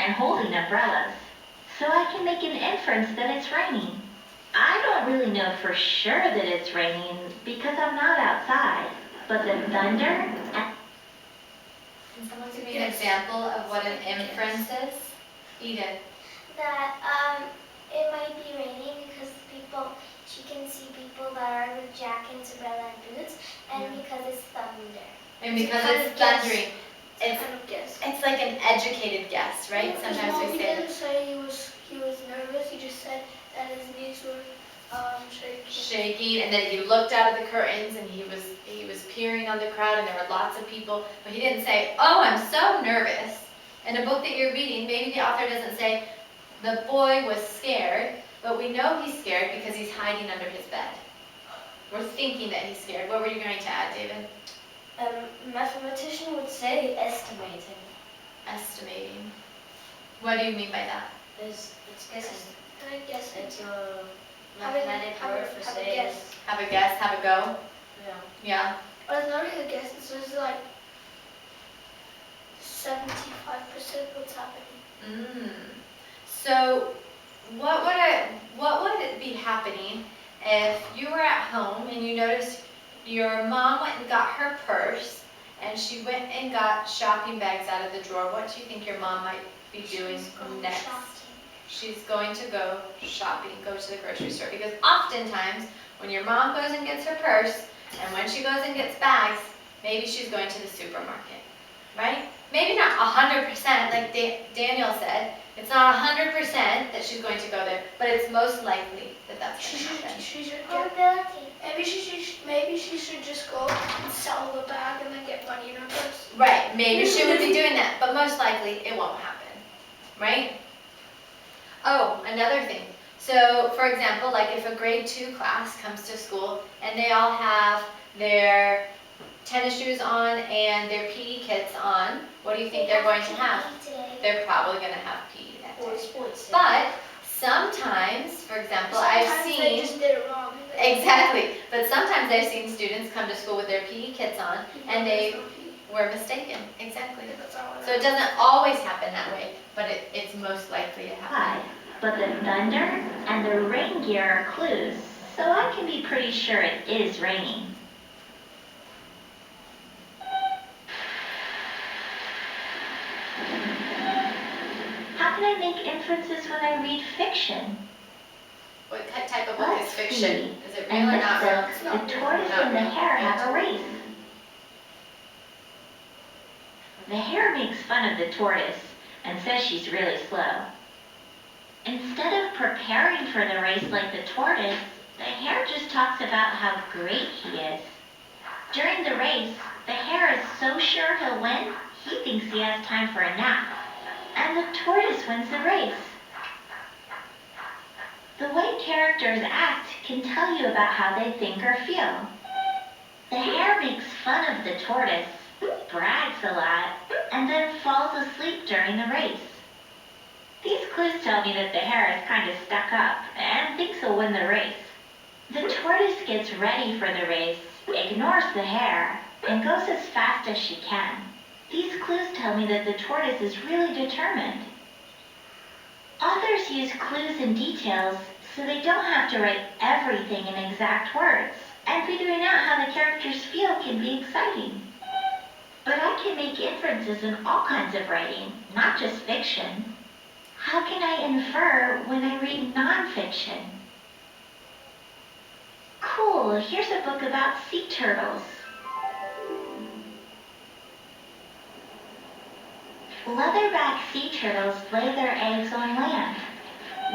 and holding umbrellas, so I can make an inference that it's raining. I don't really know for sure that it's raining because I'm not outside, but the thunder and... Can someone give me an example of what an inference is? Edith. That it might be raining because she can see people that are with jackets, umbrella, and boots, and because it's thunder. And because it's thundering, it's like an educated guess, right? Sometimes we say. He didn't say he was nervous. He just said that his knees were shaking, and then he looked out of the curtains, and he was peering on the crowd, and there were lots of people. But he didn't say, "Oh, I'm so nervous." In a book that you're reading, maybe the author doesn't say the boy was scared, but we know he's scared because he's hiding under his bed. We're thinking that he's scared. What were you going to add, David? Mathematician would say estimating. Estimating. What do you mean by that? It's guessing. I guess It's a mathematic word for saying. Have a guess, have a go? Yeah. Yeah. But it's not really a guess. It's like 75% what's happening. So what would it be happening if you were at home and you noticed your mom went and got her purse and she went and got shopping bags out of the drawer? What do you think your mom might be doing next? She's going to go shopping, go to the grocery store, because oftentimes when your mom goes and gets her purse and when she goes and gets bags, maybe she's going to the supermarket, right? Maybe not 100%, like Daniel said. It's not 100% that she's going to go there, but it's most likely that that's going to happen. Maybe she should just go and sell the bag and then get money in her purse. Right, maybe she would be doing that, but most likely it won't happen, right? Oh, another thing. So, for example, like if a grade 2 class comes to school and they all have their tennis shoes on and their PE kits on, what do you think they're going to have? They're probably going to have PE that day. But sometimes, for example, I've seen... they just did it wrong. Exactly. But sometimes I've seen students come to school with their PE kits on and they were mistaken. Exactly. So it doesn't always happen that way, but it's most likely to happen. But the thunder and the rain gear are clues, so I can be pretty sure it is raining. How can I make inferences when I read fiction? What type of book is fiction? Is it real In or this not real? book, the tortoise and the hare have a race. The hare makes fun of the tortoise and says she's really slow. Instead of preparing for the race like the tortoise, the hare just talks about how great he is. During the race, the hare is so sure he'll win, he thinks he has time for a nap. And the tortoise wins the race. The way characters act can tell you about how they think or feel. The hare makes fun of the tortoise, brags a lot, and then falls asleep during the race. These clues tell me that the hare is kind of stuck up and thinks he'll win the race. The tortoise gets ready for the race, ignores the hare, and goes as fast as she can. These clues tell me that the tortoise is really determined. Authors use clues and details so they don't have to write everything in exact words, and figuring out how the characters feel can be exciting. But I can make inferences in all kinds of writing, not just fiction. How can I infer when I read nonfiction? Cool, here's a book about sea turtles. Leatherback sea turtles lay their eggs on land.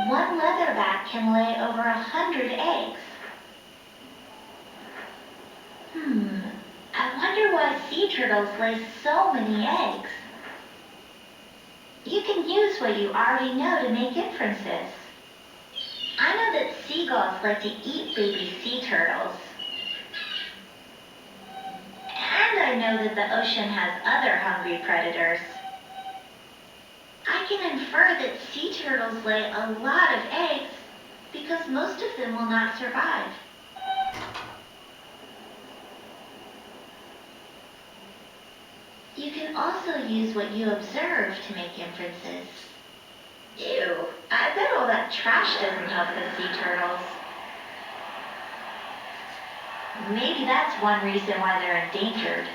One leatherback can lay over 100 eggs. I wonder why sea turtles lay so many eggs. You can use what you already know to make inferences. I know that seagulls like to eat baby sea turtles. And I know that the ocean has other hungry predators. I can infer that sea turtles lay a lot of eggs because most of them will not survive. You can also use what you observe to make inferences. Ew, I bet all that trash doesn't help the sea turtles. Maybe that's one reason why they're endangered.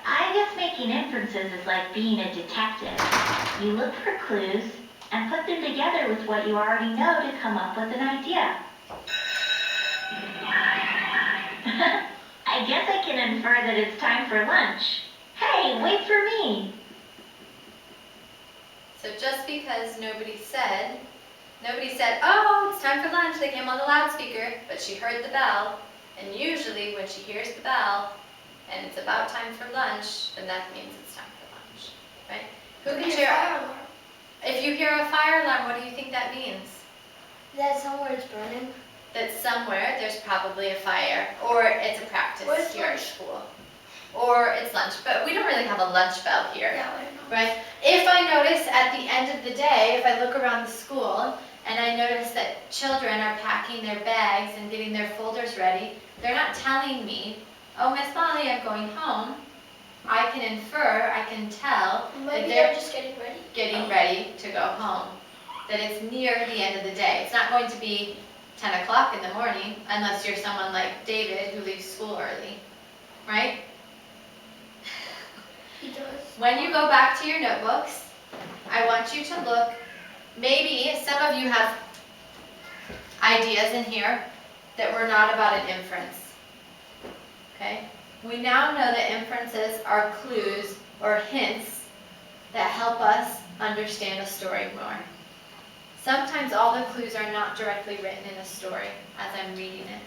I guess making inferences is like being a detective. You look for clues and put them together with what you already know to come up with an idea. I guess I can infer that it's time for lunch. Hey, wait for me. So just because nobody said, oh, it's time for lunch, they came on the loudspeaker, but she heard the bell, and usually when she hears the bell, and it's about time for lunch, then that means it's time for lunch, right? Who can share? If you hear a fire alarm, what do you think that means? That somewhere it's burning. That somewhere there's probably a fire, or it's a practice Where's here at lunch? school, or it's lunch, but we don't really have a lunch bell here. Yeah, I know. Right? If I notice at the end of the day, if I look around the school and I notice that children are packing their bags and getting their folders ready, they're not telling me, oh, Miss Molly, I'm going home. I can infer, I can tell that Maybe they're they're just getting ready. getting ready to go home, that it's near the end of the day. It's not going to be 10 o'clock in the morning unless you're someone like David who leaves school early, right? He does. When you go back to your notebooks, I want you to look, maybe some of you have ideas in here that were not about an inference, okay? We now know that inferences are clues or hints that help us understand a story more. Sometimes all the clues are not directly written in a story as I'm reading it.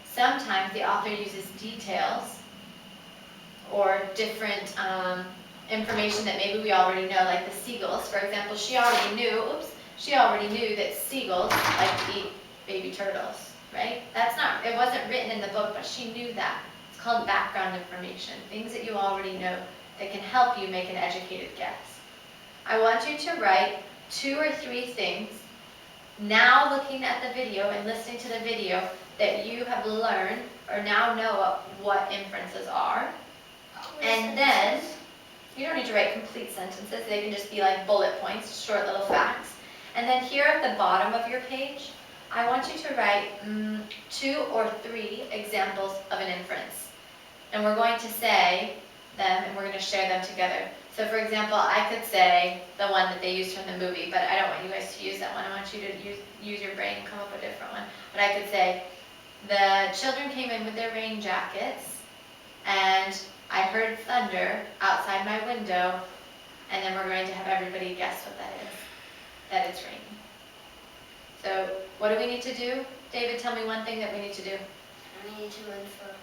Sometimes the author uses details or different information that maybe we already know, like the seagulls, for example. She already knew that seagulls like to eat baby turtles, right? It wasn't written in the book, but she knew that. It's called background information, things that you already know that can help you make an educated guess. I want you to write 2 or 3 things, now looking at the video and listening to the video, that you have learned or now know what inferences are. And then, you don't need to write complete sentences, they can just be like bullet points, short little facts. And then here at the bottom of your page, I want you to write 2 or 3 examples of an inference. And we're going to say them and we're going to share them together. So for example, I could say the one that they used from the movie, but I don't want you guys to use that one. I want you to use your brain and come up with a different one. But I could say, the children came in with their rain jackets and I heard thunder outside my window, and then we're going to have everybody guess what that is, that it's raining. So what do we need to do? David, tell me one thing that we need to do. We need to infer.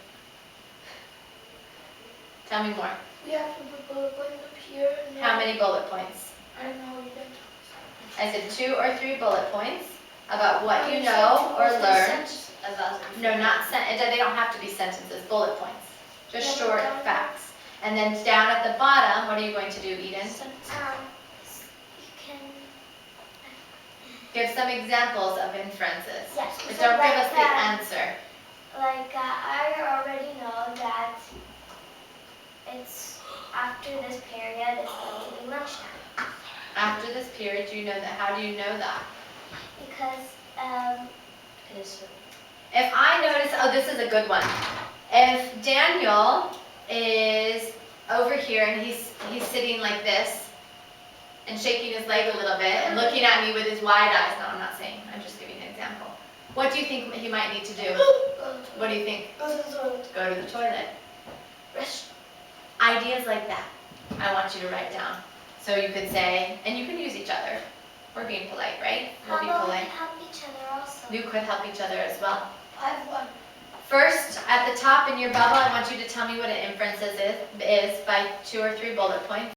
Tell me more. We have to put bullet points up here. And How many bullet points? I don't know. You didn't. I said 2 or 3 bullet points about what you know or learned. No, not they don't have to be sentences, bullet points. Just Yeah, short down there. facts. And then down at the bottom, what are you going to do, Eden? You can. Give some examples of inferences. Yes. But so don't give like us the that, answer. I already know that it's after this period, it's going to be lunchtime. After this period, do you know that? How do you know that? Because it is. If I notice, oh, this is a good one. If Daniel is over here and he's sitting like this and shaking his leg a little bit and looking at me with his wide eyes. No, I'm not saying. I'm just giving an example. What do you think he might need to do? What do you think? Go to the toilet. Go to the toilet. Rest. Ideas like that, I want you to write down. So you could say, and you can use each other. We're being polite, right? We'll How be about we polite. help each other also? You could help each other as well. I have one. First, at the top in your bubble, I want you to tell me what an inference is by 2 or 3 bullet points.